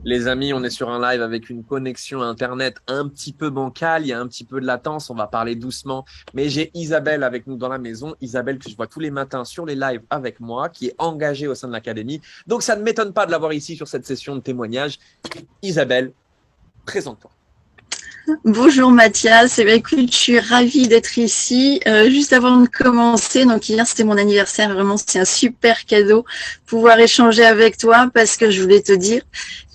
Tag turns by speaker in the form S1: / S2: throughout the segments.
S1: Les amis, on est sur un live avec une connexion Internet un petit peu bancale, il y a un petit peu de latence, on va parler doucement. Mais j'ai Isabelle avec nous dans la maison, Isabelle que je vois tous les matins sur les lives avec moi, qui est engagée au sein de l'académie. Donc ça ne m'étonne pas de l'avoir ici sur cette session de témoignage. Isabelle, présente-toi.
S2: Bonjour Mathias, écoute, je suis ravie d'être ici. Juste avant de commencer, donc hier c'était mon anniversaire, vraiment c'était un super cadeau pouvoir échanger avec toi parce que je voulais te dire,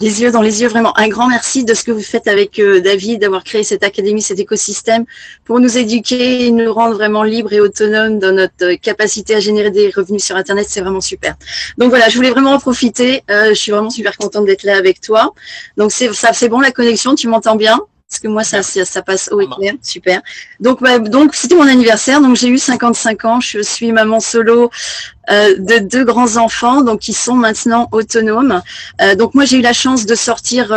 S2: les yeux dans les yeux, vraiment un grand merci de ce que vous faites avec David, d'avoir créé cette académie, cet écosystème pour nous éduquer et nous rendre vraiment libres et autonomes dans notre capacité à générer des revenus sur Internet, c'est vraiment super. Donc voilà, je voulais vraiment en profiter, je suis vraiment super contente d'être là avec toi. Donc c'est bon la connexion, tu m'entends bien ? Parce que moi, ça passe haut et clair, super. Donc c'était mon anniversaire, donc j'ai eu 55 ans, je suis maman solo de 2 grands enfants, donc qui sont maintenant autonomes. Donc moi, j'ai eu la chance de sortir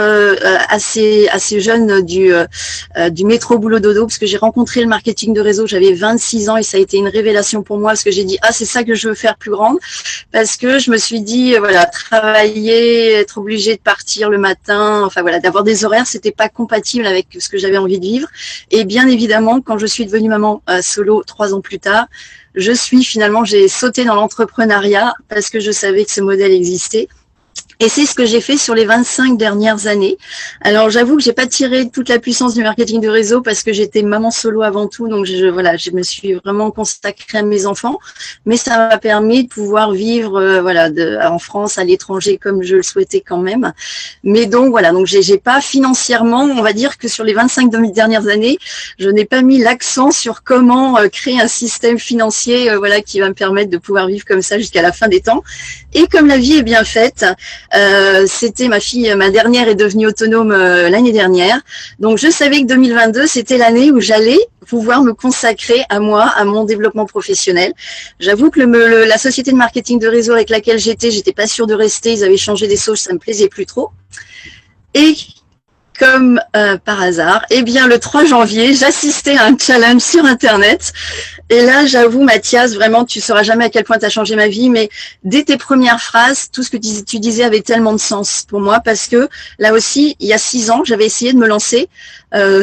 S2: assez jeune du métro boulot dodo, parce que j'ai rencontré le marketing de réseau, j'avais 26 ans et ça a été une révélation pour moi, parce que j'ai dit c'est ça que je veux faire plus grande, parce que je me suis dit voilà, travailler, être obligée de partir le matin, enfin voilà, d'avoir des horaires, c'était pas compatible avec ce que j'avais envie de vivre. Et bien évidemment, quand je suis devenue maman solo 3 ans plus tard, j'ai sauté dans l'entrepreneuriat parce que je savais que ce modèle existait. Et c'est ce que j'ai fait sur les 25 dernières années. Alors, j'avoue que j'ai pas tiré toute la puissance du marketing de réseau parce que j'étais maman solo avant tout. Donc, je me suis vraiment consacrée à mes enfants. Mais ça m'a permis de pouvoir vivre, en France, à l'étranger, comme je le souhaitais quand même. Mais donc, voilà. Donc, j'ai pas financièrement, on va dire que sur les 25 dernières années, je n'ai pas mis l'accent sur comment créer un système financier, qui va me permettre de pouvoir vivre comme ça jusqu'à la fin des temps. Et comme la vie est bien faite, c'était ma dernière est devenue autonome l'année dernière. Donc, je savais que 2022, c'était l'année où j'allais pouvoir me consacrer à moi, à mon développement professionnel. J'avoue que la société de marketing de réseau avec laquelle j'étais pas sûre de rester. Ils avaient changé des sauces, ça me plaisait plus trop. Et comme par hasard, le 3 janvier, j'assistais à un challenge sur Internet. Et là, j'avoue, Mathias, vraiment, tu sauras jamais à quel point tu as changé ma vie, mais dès tes premières phrases, tout ce que tu disais avait tellement de sens pour moi, parce que là aussi, il y a 6 ans, j'avais essayé de me lancer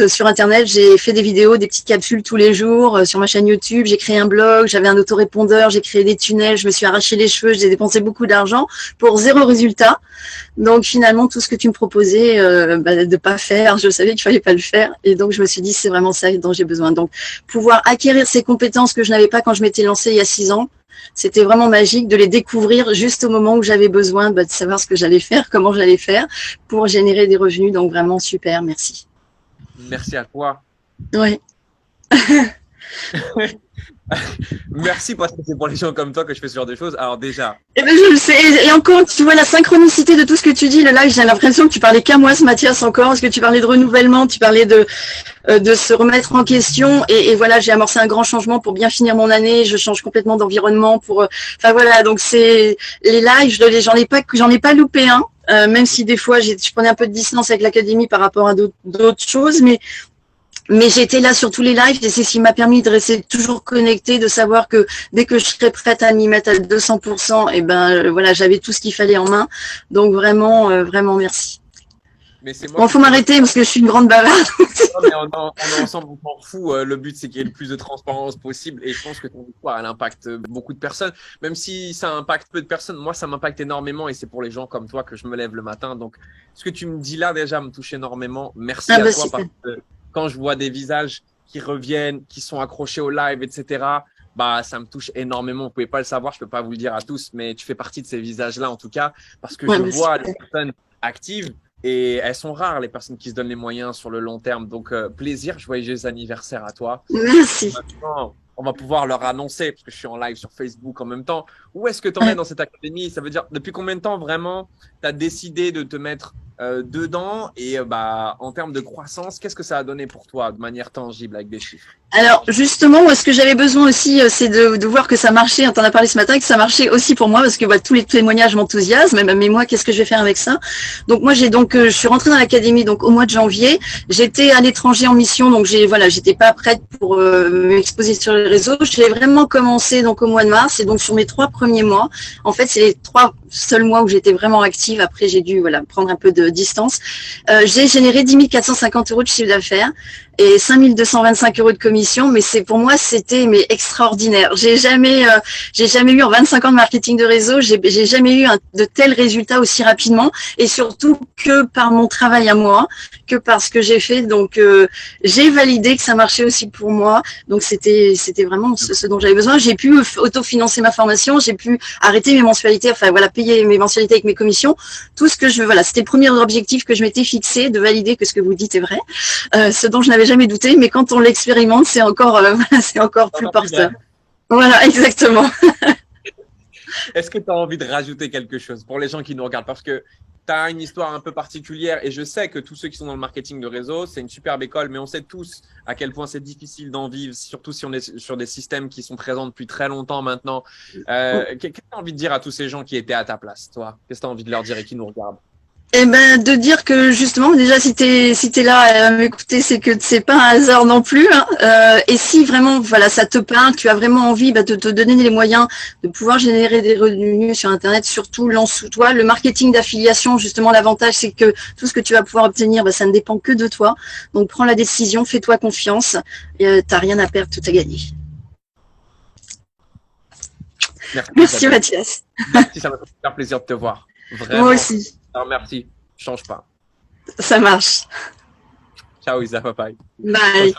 S2: sur Internet. J'ai fait des vidéos, des petites capsules tous les jours sur ma chaîne YouTube. J'ai créé un blog, j'avais un autorépondeur, j'ai créé des tunnels, je me suis arraché les cheveux, j'ai dépensé beaucoup d'argent pour 0 résultat. Donc finalement, tout ce que tu me proposais de pas faire, je savais qu'il fallait pas le faire. Et donc je me suis dit, c'est vraiment ça dont j'ai besoin. Donc pouvoir acquérir ces compétences que je n'avais pas quand je m'étais lancée il y a 6 ans, c'était vraiment magique de les découvrir juste au moment où j'avais besoin de savoir ce que j'allais faire, comment j'allais faire pour générer des revenus. Donc vraiment super, merci.
S1: Merci à toi.
S2: Oui.
S1: Merci parce que c'est pour les gens comme toi que je fais ce genre de choses. Alors déjà.
S2: Je le sais. Et encore, tu vois la synchronicité de tout ce que tu dis. Le live, j'ai l'impression que tu parlais qu'à moi, ce Mathias, encore. Parce que tu parlais de renouvellement, tu parlais de se remettre en question. Et voilà, j'ai amorcé un grand changement pour bien finir mon année. Je change complètement d'environnement pour. Donc c'est les lives. J'en ai pas loupé un. Même si des fois, je prenais un peu de distance avec l'académie par rapport à d'autres choses, mais j'étais là sur tous les lives et c'est ce qui m'a permis de rester toujours connectée, de savoir que dès que je serais prête à m'y mettre à 200%, j'avais tout ce qu'il fallait en main. Donc vraiment merci.
S1: Mais c'est moi.
S2: Faut m'arrêter parce que je suis une grande bavarde.
S1: Non, mais on est ensemble, on s'en fout. Le but, c'est qu'il y ait le plus de transparence possible. Et je pense que ton histoire, elle impacte beaucoup de personnes. Même si ça impacte peu de personnes, moi, ça m'impacte énormément. Et c'est pour les gens comme toi que je me lève le matin. Donc, ce que tu me dis là, déjà, me touche énormément. Merci à toi. Parce que quand je vois des visages qui reviennent, qui sont accrochés au live, etc., ça me touche énormément. Vous pouvez pas le savoir, je peux pas vous le dire à tous, mais tu fais partie de ces visages-là, en tout cas, parce que je vois les personnes actives. Et elles sont rares, les personnes qui se donnent les moyens sur le long terme. Donc, plaisir, joyeux anniversaire à toi.
S2: Merci.
S1: Maintenant, on va pouvoir leur annoncer, parce que je suis en live sur Facebook en même temps, où est-ce que tu en es dans cette académie? Ça veut dire, depuis combien de temps vraiment tu as décidé de te mettre dedans? Et en termes de croissance, qu'est-ce que ça a donné pour toi de manière tangible avec des chiffres?
S2: Alors justement, moi, ce que j'avais besoin aussi, c'est de voir que ça marchait. On t'en a parlé ce matin, que ça marchait aussi pour moi, parce que tous les témoignages m'enthousiasment. Mais moi, qu'est-ce que je vais faire avec ça? Donc moi, je suis rentrée dans l'académie donc au mois de janvier. J'étais à l'étranger en mission, donc j'étais pas prête pour m'exposer sur les réseaux. J'ai vraiment commencé donc au mois de mars, et donc sur mes 3 premiers mois, en fait, c'est les 3 seuls mois où j'étais vraiment active. Après, j'ai dû prendre un peu de distance. J'ai généré 10 450 € de chiffre d'affaires et 5 225 € de commission, mais pour moi c'était extraordinaire. J'ai jamais eu en 25 ans de marketing de réseau, j'ai jamais eu de tels résultats aussi rapidement, et surtout que par mon travail à moi, que par ce que j'ai fait. Donc j'ai validé que ça marchait aussi pour moi. Donc c'était vraiment ce dont j'avais besoin. J'ai pu autofinancer ma formation, j'ai pu arrêter mes mensualités, payer mes mensualités avec mes commissions. Tout ce que c'était le premier objectif que je m'étais fixé, de valider que ce que vous dites est vrai, ce dont je n'avais jamais douté, mais quand on l'expérimente, c'est encore plus porteur. Voilà, exactement.
S1: Est-ce que tu as envie de rajouter quelque chose pour les gens qui nous regardent? Parce que tu as une histoire un peu particulière, et je sais que tous ceux qui sont dans le marketing de réseau, c'est une superbe école, mais on sait tous à quel point c'est difficile d'en vivre, surtout si on est sur des systèmes qui sont présents depuis très longtemps maintenant. Qu'est-ce que tu as envie de dire à tous ces gens qui étaient à ta place, toi? Qu'est-ce que tu as envie de leur dire et qui nous regardent?
S2: De dire que justement, déjà, si t'es là à m'écouter, c'est que c'est pas un hasard non plus, hein. Et si vraiment, ça te parle, tu as vraiment envie de te donner les moyens de pouvoir générer des revenus sur Internet, surtout lance-toi. Le marketing d'affiliation, justement, l'avantage, c'est que tout ce que tu vas pouvoir obtenir, ça ne dépend que de toi. Donc, prends la décision, fais-toi confiance. T'as rien à perdre, tout à gagner. Merci Mathias.
S1: Merci, ça m'a fait super plaisir de te voir. Vraiment.
S2: Moi aussi.
S1: Alors, merci. Change pas.
S2: Ça marche.
S1: Ciao Isa, bye bye.
S2: Bye.